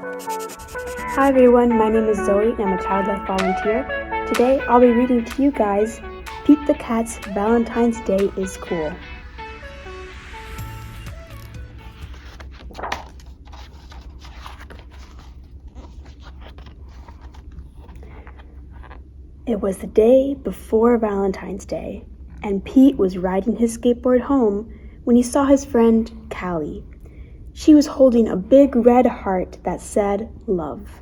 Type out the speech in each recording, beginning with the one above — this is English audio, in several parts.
Hi everyone, my name is Zoe and I'm a Child Life volunteer. Today I'll be reading to you guys Pete the Cat's Valentine's Day is Cool. It was the day before Valentine's Day, and Pete was riding his skateboard home when he saw his friend Callie. She was holding a big red heart that said love.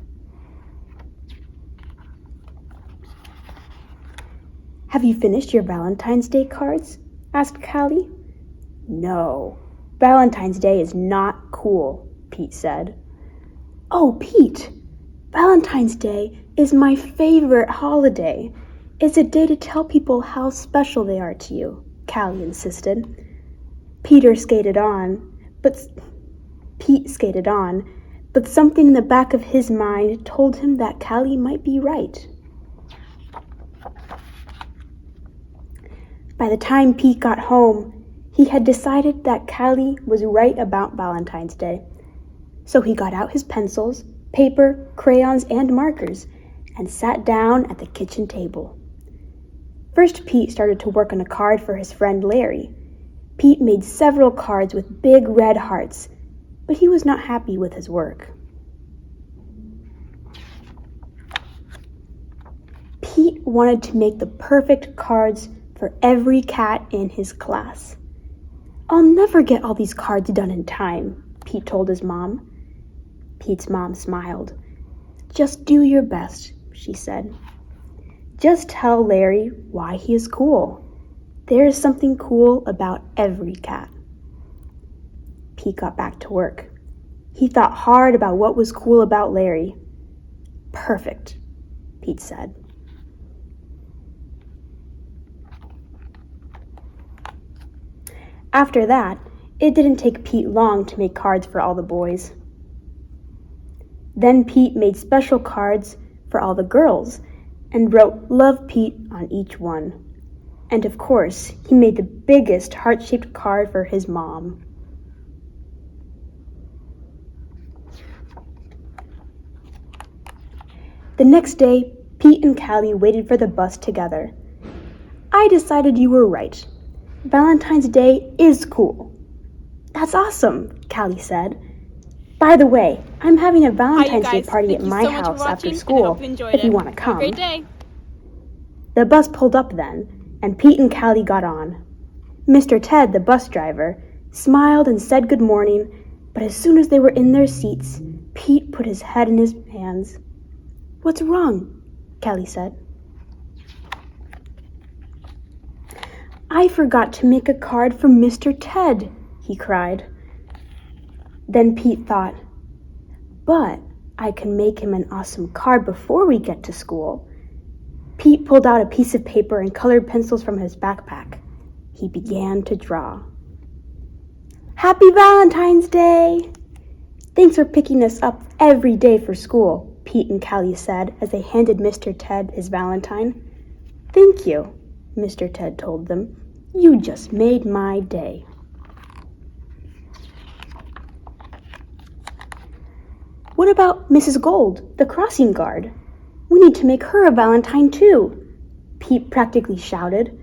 "Have you finished your Valentine's Day cards?" asked Callie. "No, Valentine's Day is not cool," Pete said. "Oh, Pete, Valentine's Day is my favorite holiday. It's a day to tell people how special they are to you," Callie insisted. Pete skated on, but something in the back of his mind told him that Callie might be right. By the time Pete got home, he had decided that Callie was right about Valentine's Day. So he got out his pencils, paper, crayons, and markers, and sat down at the kitchen table. First, Pete started to work on a card for his friend Larry. Pete made several cards with big red hearts, but he was not happy with his work. Pete wanted to make the perfect cards for every cat in his class. "I'll never get all these cards done in time," Pete told his mom. Pete's mom smiled. "Just do your best," she said. "Just tell Larry why he is cool. There is something cool about every cat." Pete got back to work. He thought hard about what was cool about Larry. "Perfect," Pete said. After that, it didn't take Pete long to make cards for all the boys. Then Pete made special cards for all the girls and wrote "Love Pete" on each one. And of course, he made the biggest heart-shaped card for his mom. The next day, Pete and Callie waited for the bus together. "I decided you were right. Valentine's Day is cool." "That's awesome," Callie said. "By the way, I'm having a Valentine's Day party at my house after school if you want to come." Have a great day. The bus pulled up then, and Pete and Callie got on. Mr. Ted, the bus driver, smiled and said good morning, but as soon as they were in their seats, Pete put his head in his hands. "What's wrong?" Callie said. "I forgot to make a card for Mr. Ted," he cried. Then Pete thought, "But I can make him an awesome card before we get to school." Pete pulled out a piece of paper and colored pencils from his backpack. He began to draw. "Happy Valentine's Day! Thanks for picking us up every day for school," Pete and Callie said as they handed Mr. Ted his Valentine. "Thank you," Mr. Ted told them. "You just made my day." "What about Mrs. Gold, the crossing guard? We need to make her a Valentine too," Pete practically shouted.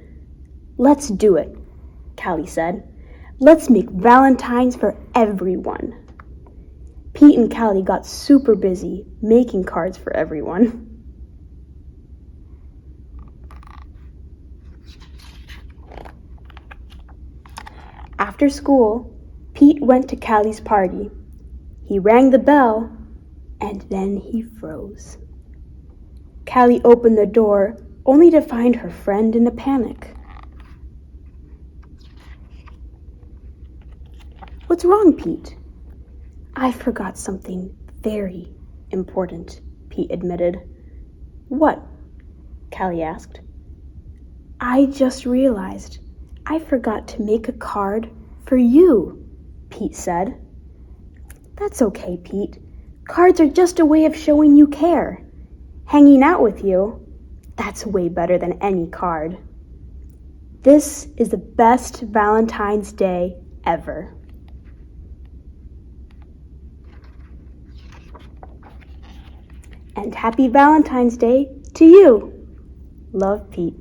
"Let's do it," Callie said. "Let's make Valentines for everyone." Pete and Callie got super busy making cards for everyone. After school, Pete went to Callie's party. He rang the bell, and then he froze. Callie opened the door, only to find her friend in a panic. "What's wrong, Pete?" "I forgot something very important," Pete admitted. "What?" Callie asked. "I just realized I forgot to make a card for you," Pete said. "That's okay, Pete. Cards are just a way of showing you care. Hanging out with you, that's way better than any card. This is the best Valentine's Day ever." And happy Valentine's Day to you. Love, Pete.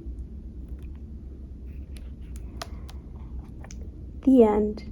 The end.